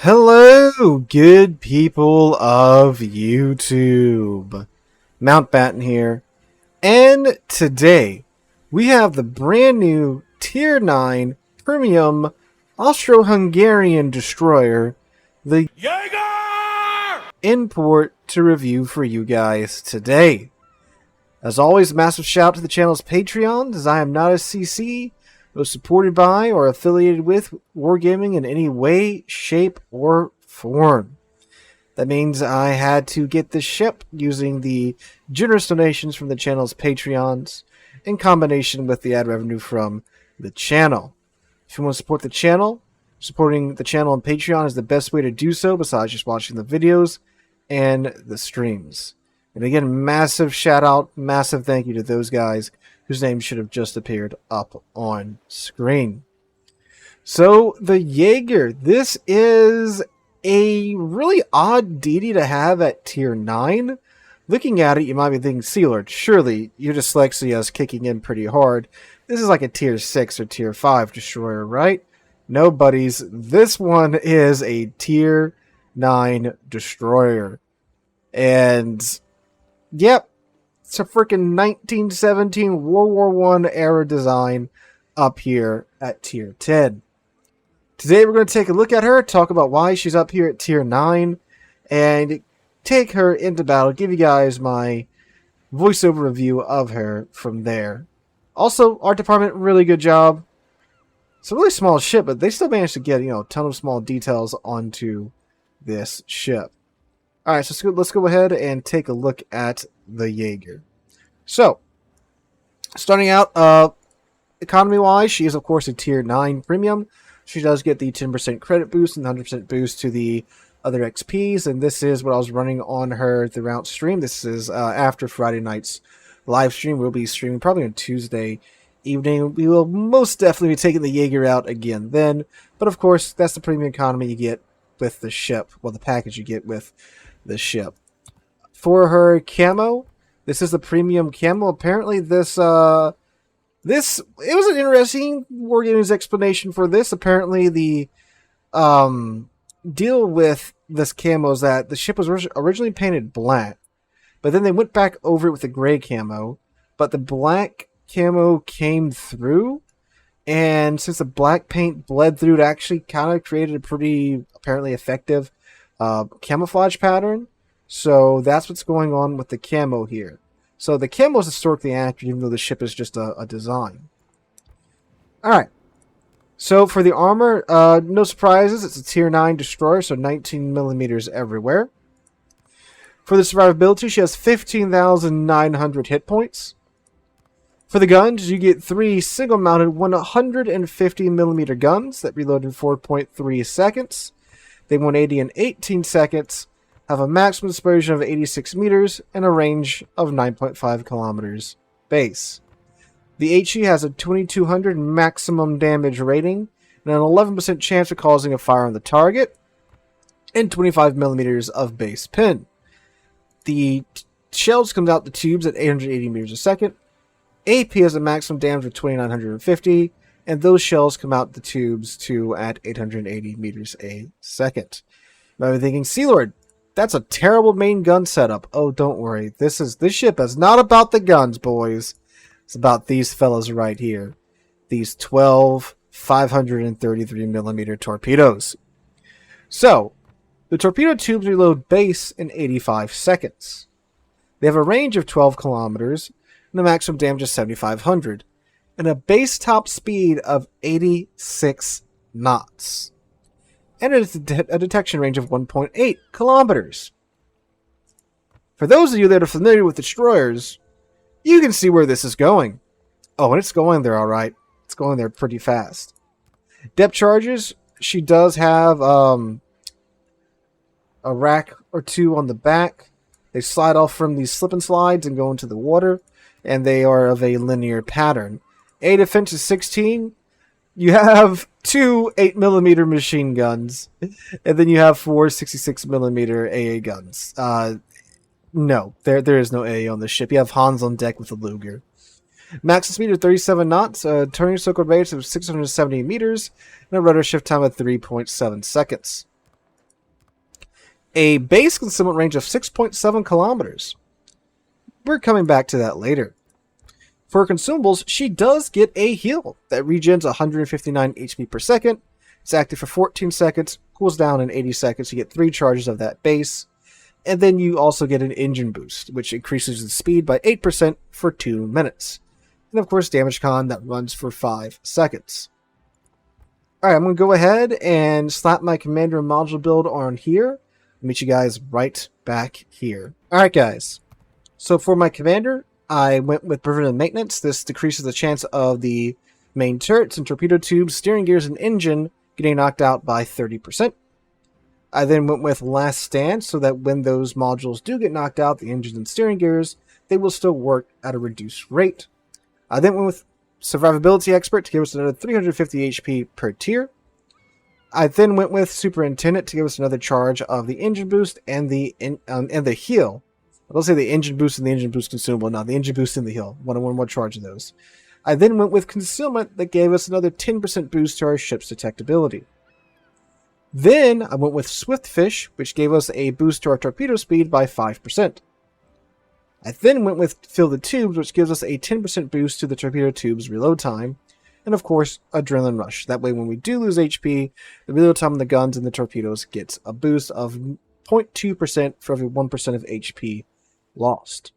Hello, good people of YouTube. Mountbatten here, and today we have the brand new Tier IX Premium Austro-Hungarian Destroyer, the Jäger! import to review for you guys today. As always, massive shout out to the channel's Patreon, as I am not a CC, was supported by or affiliated with Wargaming in any way, shape, or form. That means I had to get this ship using the generous donations from the channel's Patreons in combination with the ad revenue from the channel. If you want to support the channel, supporting the channel on Patreon is the best way to do so besides just watching the videos and the streams. And again, massive shout out, massive thank you to those guys whose names should have just appeared up on screen. So, the Jager. This is a really odd deity to have at Tier 9. Looking at it, you might be thinking, Sealord, surely your dyslexia is kicking in pretty hard. This is like a Tier 6 or Tier 5 destroyer, right? No, buddies. This one is a Tier 9 destroyer. And, yep. It's a freaking 1917 World War I era design up here at Tier 10. Today we're going to take a look at her, talk about why she's up here at Tier 9, and take her into battle, give you guys my voiceover review of her from there. Also, art department, really good job. It's a really small ship, but they still managed to get, a ton of small details onto this ship. Alright, so let's go ahead and take a look at the Jager. So, starting out, economy-wise, she is, of course, a Tier 9 Premium. She does get the 10% credit boost and 100% boost to the other XPs, and this is what I was running on her throughout stream. This is after Friday night's live stream. We'll be streaming probably on Tuesday evening. We will most definitely be taking the Jager out again then, but of course, that's the premium economy you get with the ship, well, the package you get with the ship. For her camo, this is the premium camo. Apparently it was an interesting Wargaming's explanation for this. Apparently the deal with this camo is that the ship was originally painted black, but then they went back over it with the gray camo, but the black camo came through, and since the black paint bled through, it actually kind of created a pretty apparently effective camouflage pattern. So that's what's going on with the camo here. So the camo is historically accurate, even though the ship is just a design. Alright. So for the armor, no surprises. It's a Tier 9 destroyer, so 19 millimeters everywhere. For the survivability, she has 15,900 hit points. For the guns, you get 3 single-mounted 150 millimeter guns that reload in 4.3 seconds. They 180 in 18 seconds, have a maximum dispersion of 86 meters, and a range of 9.5 kilometers base. The HE has a 2200 maximum damage rating, and an 11% chance of causing a fire on the target, and 25 millimeters of base pin. The shells comes out the tubes at 880 meters a second. AP has a maximum damage of 2950, and those shells come out the tubes too at 880 meters a second. You might be thinking, Sealord, that's a terrible main gun setup. Oh, don't worry. This ship is not about the guns, boys. It's about these fellas right here. These 12 533 millimeter torpedoes. So, the torpedo tubes reload base in 85 seconds. They have a range of 12 kilometers and a maximum damage of 7,500. And a base top speed of 86 knots. And a detection range of 1.8 kilometers. For those of you that are familiar with destroyers, you can see where this is going. Oh, and it's going there alright. It's going there pretty fast. Depth charges, she does have a rack or two on the back. They slide off from these slip and slides and go into the water, and they are of a linear pattern. A defense is 16. You have 2 8mm machine guns, and then you have 4 66mm AA guns. No, there is no AA on the ship. You have Hans on deck with a Luger. Maximum speed of 37 knots, turning circle radius of 670 meters, and a rudder shift time of 3.7 seconds. a base concealment range of 6.7 kilometers. We're coming back to that later. For consumables, she does get a heal that regens 159 HP per second. It's active for 14 seconds, cools down in 80 seconds. You get 3 charges of that base. And then you also get an engine boost, which increases the speed by 8% for 2 minutes. And of course, damage con that runs for 5 seconds. Alright, I'm going to go ahead and slap my commander and module build on here. I'll meet you guys right back here. Alright guys, so for my commander, I went with preventive maintenance. This decreases the chance of the main turrets and torpedo tubes, steering gears, and engine getting knocked out by 30%. I then went with last stand so that when those modules do get knocked out, the engines and steering gears, they will still work at a reduced rate. I then went with survivability expert to give us another 350 HP per tier. I then went with superintendent to give us another charge of the engine boost and the heal. I'll say the engine boost and the engine boost consumable, not the engine boost and the heal. One more charge of those. I then went with concealment that gave us another 10% boost to our ship's detectability. Then I went with Swiftfish, which gave us a boost to our torpedo speed by 5%. I then went with Fill the Tubes, which gives us a 10% boost to the torpedo tube's reload time. And of course, Adrenaline Rush. That way when we do lose HP, the reload time on the guns and the torpedoes gets a boost of 0.2% for every 1% of HP lost.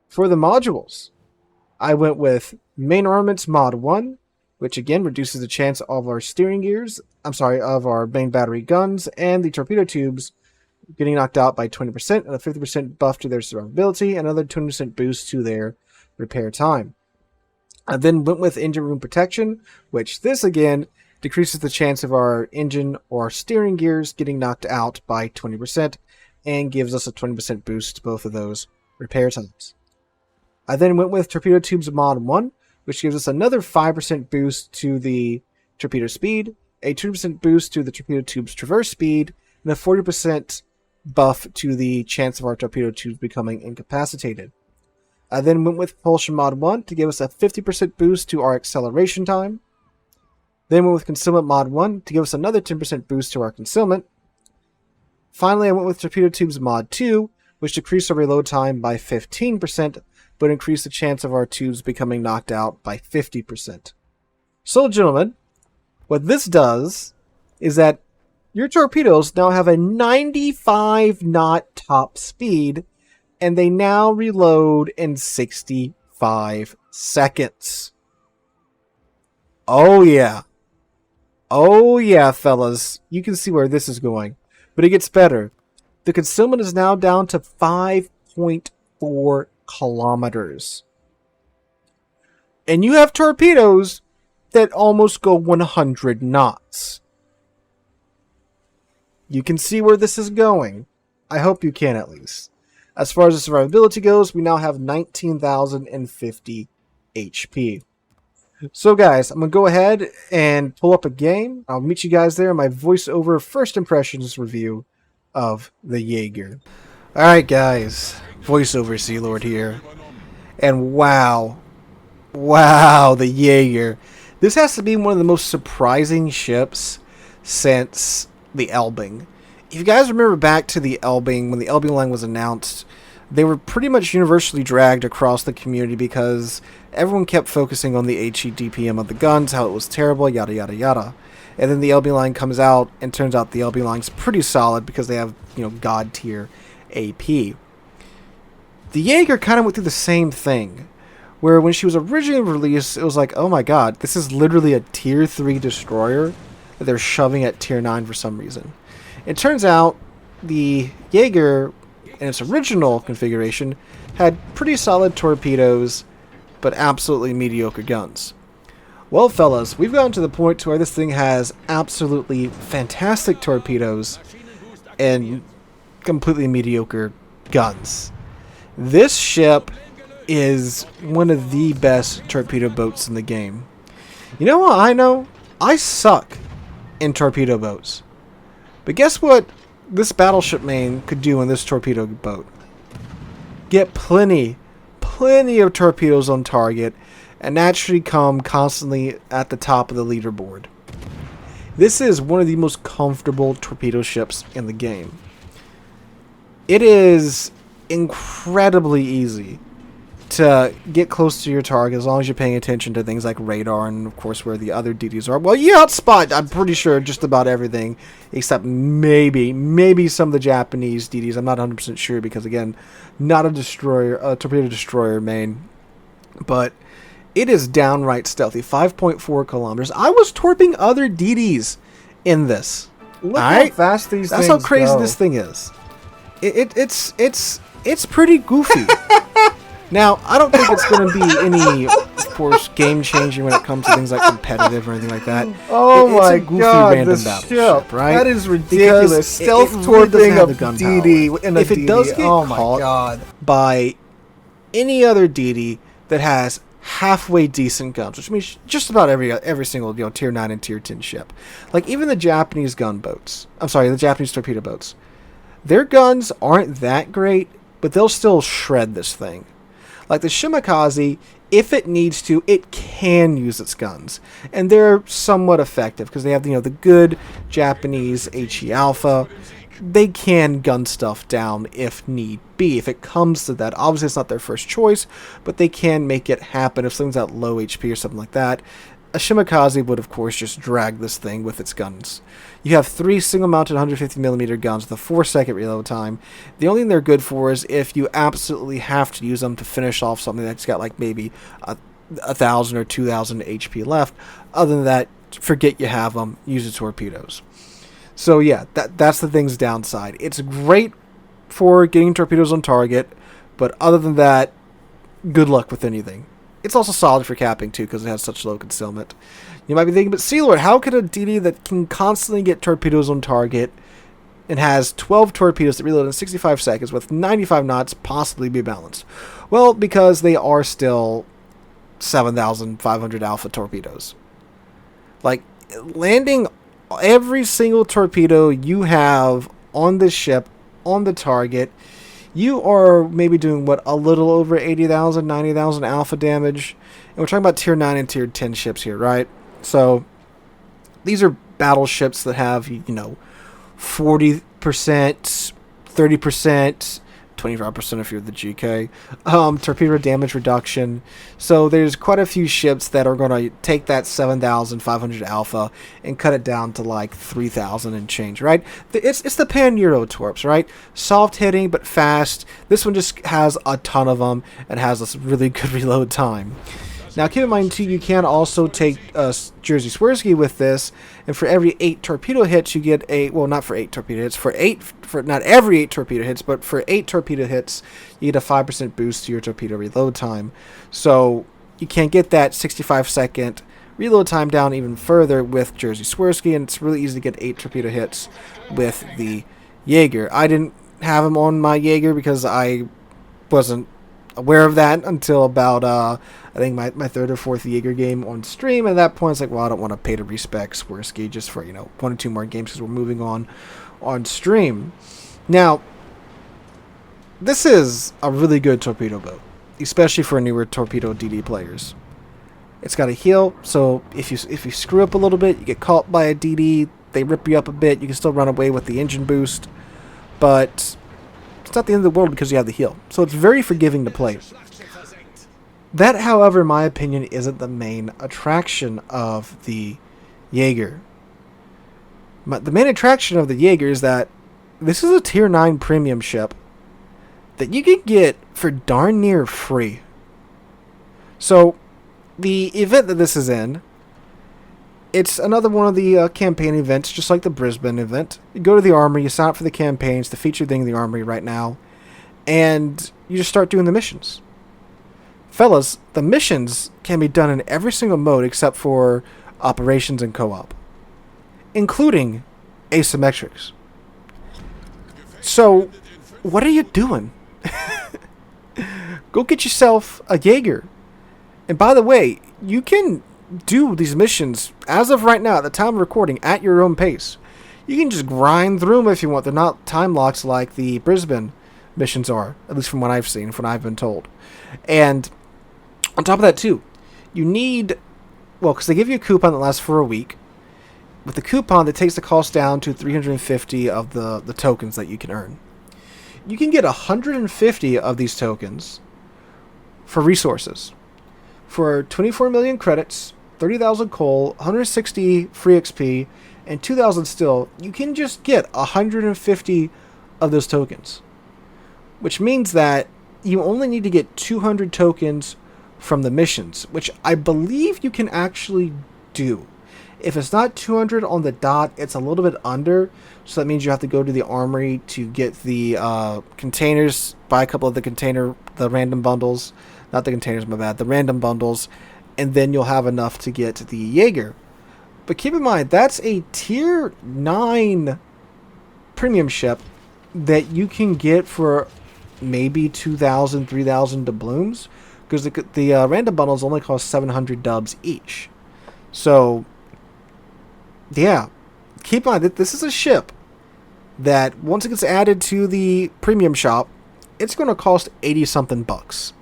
For the modules, I went with Main Armaments Mod 1, which again reduces the chance of our steering gears, of our main battery guns and the torpedo tubes getting knocked out by 20% and a 50% buff to their survivability and another 20% boost to their repair time. I then went with Engine Room Protection, which this again decreases the chance of our engine or steering gears getting knocked out by 20% and gives us a 20% boost to both of those repair times. I then went with Torpedo Tubes Mod 1, which gives us another 5% boost to the torpedo speed, a 2% boost to the torpedo tube's traverse speed, and a 40% buff to the chance of our torpedo tubes becoming incapacitated. I then went with Propulsion Mod 1 to give us a 50% boost to our acceleration time. Then went with Concealment Mod 1 to give us another 10% boost to our concealment. Finally, I went with Torpedo Tubes Mod 2, which decreased our reload time by 15%, but increased the chance of our tubes becoming knocked out by 50%. So, gentlemen, what this does is that your torpedoes now have a 95 knot top speed, and they now reload in 65 seconds. Oh yeah. Oh yeah, fellas. You can see where this is going. But it gets better. The concealment is now down to 5.4 kilometers. And you have torpedoes that almost go 100 knots. You can see where this is going. I hope you can at least. As far as the survivability goes, we now have 19,050 HP. So guys, I'm going to go ahead and pull up a game. I'll meet you guys there in my voiceover first impressions review of the Jaeger. Alright guys, voiceover Sea Lord here. And wow, the Jaeger. This has to be one of the most surprising ships since the Elbing. If you guys remember back to the Elbing, when the Elbing line was announced, they were pretty much universally dragged across the community because everyone kept focusing on the HE DPM of the guns, how it was terrible, yada yada yada. And then the LB line comes out, and turns out the LB line's pretty solid because they have, god tier AP. The Jäger kind of went through the same thing, where when she was originally released, it was like, oh my god, this is literally a tier 3 destroyer that they're shoving at tier 9 for some reason. It turns out the Jäger, in its original configuration, had pretty solid torpedoes, but absolutely mediocre guns. Well, fellas, we've gotten to the point to where this thing has absolutely fantastic torpedoes and completely mediocre guns. This ship is one of the best torpedo boats in the game. You know what I know? I suck in torpedo boats. But guess what this battleship main could do in this torpedo boat? Get plenty of torpedoes on target and naturally come constantly at the top of the leaderboard. This is one of the most comfortable torpedo ships in the game. It is incredibly easy to get close to your target as long as you're paying attention to things like radar and, of course, where the other DDs are. Well, you outspot, I'm pretty sure, just about everything except maybe some of the Japanese DDs. I'm not 100% sure because, again, not a torpedo destroyer main. But it is downright stealthy. 5.4 kilometers. I was torping other DDs in this. Look how fast these That's things how crazy go. this thing is. It's pretty goofy. Now, I don't think it's going to be any, of course, game-changing when it comes to things like competitive or anything like that. Oh It's my a goofy god, random this battleship, ship. right? That is ridiculous. Because Stealth it really doesn't torping have of the gunpowder. DD in a If it DD. does get oh my caught god. by any other DD that has halfway decent guns, which means just about every single Tier 9 and Tier 10 ship, like even the Japanese the Japanese torpedo boats, their guns aren't that great, but they'll still shred this thing. Like the Shimakaze, if it needs to, it can use its guns, and they're somewhat effective because they have the good Japanese HE Alpha. They can gun stuff down if need be. If it comes to that, obviously it's not their first choice, but they can make it happen if something's at low HP or something like that. A Shimakaze would, of course, just drag this thing with its guns. You have 3 single-mounted 150mm guns with a 4-second reload time. The only thing they're good for is if you absolutely have to use them to finish off something that's got like maybe 1,000 or 2,000 HP left. Other than that, forget you have them. Use the torpedoes. So yeah, that's the thing's downside. It's great for getting torpedoes on target, but other than that, good luck with anything. It's also solid for capping too because it has such low concealment. You might be thinking, but Sealord, how could a DD that can constantly get torpedoes on target and has 12 torpedoes that reload in 65 seconds with 95 knots possibly be balanced? Well, because they are still 7,500 alpha torpedoes. Like, landing every single torpedo you have on the ship, on the target, you are maybe doing, what, a little over 80,000, 90,000 alpha damage. And we're talking about Tier 9 and Tier 10 ships here, right? So, these are battleships that have, 40%, 30%, 25% if you're the GK, torpedo damage reduction. So there's quite a few ships that are going to take that 7,500 alpha and cut it down to like 3,000 and change, right? It's the Pan-Euro torps, right? Soft hitting but fast. This one just has a ton of them and has this really good reload time. Now, keep in mind, too, you can also take Jersey Swirsky with this, and for every 8 torpedo hits, you get not for 8 torpedo hits, for not every 8 torpedo hits, but for 8 torpedo hits, you get a 5% boost to your torpedo reload time. So, you can get that 65-second reload time down even further with Jersey Swirsky, and it's really easy to get 8 torpedo hits with the Jäger. I didn't have him on my Jäger because I wasn't aware of that until about I think my third or fourth Jäger game on stream. At that point, it's like, well, I don't want to pay to respec Swirsky just for 1 or 2 more games because we're moving on stream. Now, this is a really good torpedo boat, especially for newer torpedo DD players. It's got a heel, so if you screw up a little bit, you get caught by a DD, they rip you up a bit, you can still run away with the engine boost, but it's not the end of the world because you have the heel. So it's very forgiving to play. That, however, in my opinion, isn't the main attraction of the Jäger. The main attraction of the Jäger is that this is a Tier 9 premium ship that you can get for darn near free. So, the event that this is in, it's another one of the campaign events, just like the Brisbane event. You go to the armory, you sign up for the campaigns, the featured thing in the armory right now, and you just start doing the missions. Fellas, the missions can be done in every single mode except for operations and co-op, including asymmetrics. So, what are you doing? Go get yourself a Jäger. And by the way, you can do these missions, as of right now, at the time of recording, at your own pace. You can just grind through them if you want. They're not time locks like the Brisbane missions are, at least from what I've seen, from what I've been told. And on top of that, too, you need, well, because they give you a coupon that lasts for a week. with the coupon, that takes the cost down to 350 of the tokens that you can earn. You can get 150 of these tokens for resources. For 24 million credits, 30,000 coal, 160 free XP, and 2,000 steel, you can just get 150 of those tokens. Which means that you only need to get 200 tokens from the missions, which I believe you can actually do. If it's not 200 on the dot, it's a little bit under, so that means you have to go to the armory to get the containers, buy a couple of the random bundles, not the containers, my bad, the random bundles, and then you'll have enough to get the Jaeger. But keep in mind, that's a Tier 9 premium ship that you can get for maybe 2,000, 3,000 doubloons, because the random bundles only cost 700 dubs each. So, yeah, keep in mind that this is a ship that once it gets added to the premium shop, it's going to cost 80-something bucks.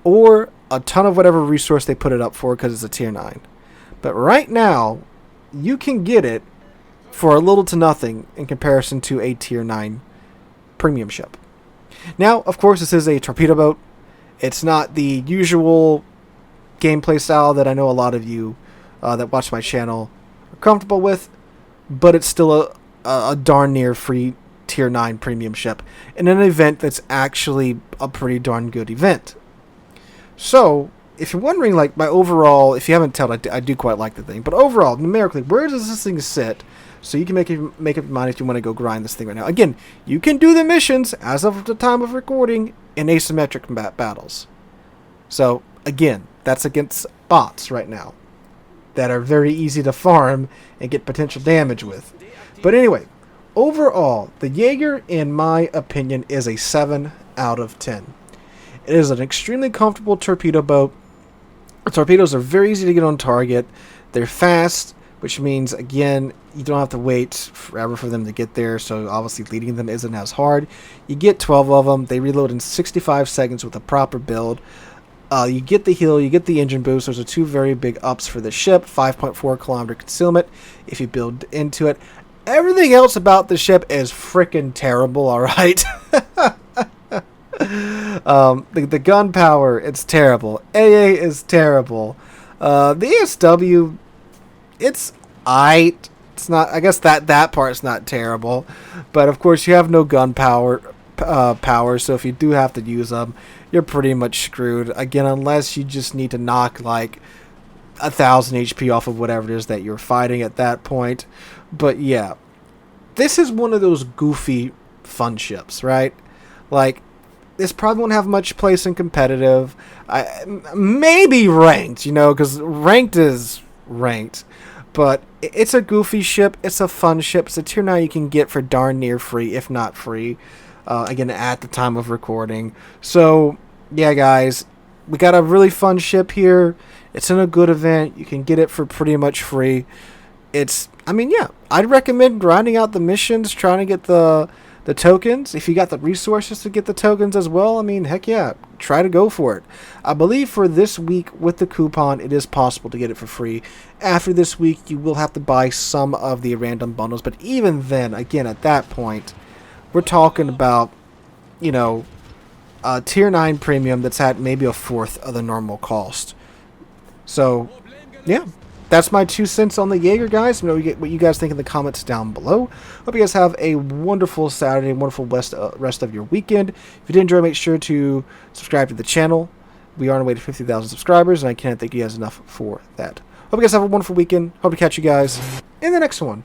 Or a ton of whatever resource they put it up for because it's a Tier 9. But right now, you can get it for a little to nothing in comparison to a Tier 9 premium ship. Now, of course, this is a torpedo boat. It's not the usual gameplay style that I know a lot of you that watch my channel are comfortable with, but it's still a darn near free Tier 9 premium ship in an event that's actually a pretty darn good event. So, if you're wondering, like, my overall, if you haven't told, I do quite like the thing, but overall, numerically, where does this thing sit? So you can make up your mind if you want to go grind this thing right now. Again, you can do the missions as of the time of recording in asymmetric battles. So, again, that's against bots right now that are very easy to farm and get potential damage with. But anyway, overall, the Jaeger, in my opinion, is a 7 out of 10. It is an extremely comfortable torpedo boat. The torpedoes are very easy to get on target. They're fast, which means, again, you don't have to wait forever for them to get there, so obviously leading them isn't as hard. You get 12 of them. They reload in 65 seconds with a proper build. You get the heal, you get the engine boost. Those are two very big ups for the ship. 5.4 kilometer concealment if you build into it. Everything else about the ship is freaking terrible, alright? The gun power, it's terrible. AA is terrible. The ASW, it's aight. It's not. I guess that part's not terrible, but of course you have no gun power. So if you do have to use them, you're pretty much screwed. Again, unless you just need to knock like 1,000 HP off of whatever it is that you're fighting at that point. But yeah, this is one of those goofy fun ships, right? Like, this probably won't have much place in competitive. Maybe ranked, because ranked is ranked. But it's a goofy ship. It's a fun ship. It's a Tier 9 you can get for darn near free, if not free. Again, at the time of recording. So, yeah, guys. We got a really fun ship here. It's in a good event. You can get it for pretty much free. I'd recommend grinding out the missions, trying to get the tokens. If you got the resources to get the tokens as well, heck yeah, try to go for it. I believe for this week with the coupon, it is possible to get it for free. After this week, you will have to buy some of the random bundles, but even then, again, at that point, we're talking about, a Tier 9 premium that's at maybe a fourth of the normal cost. So, yeah. That's my 2 cents on the Jaeger, guys. Let me know what you guys think in the comments down below. Hope you guys have a wonderful Saturday, wonderful rest of your weekend. If you did enjoy, make sure to subscribe to the channel. We are on our way to 50,000 subscribers, and I can't thank you guys enough for that. Hope you guys have a wonderful weekend. Hope to catch you guys in the next one.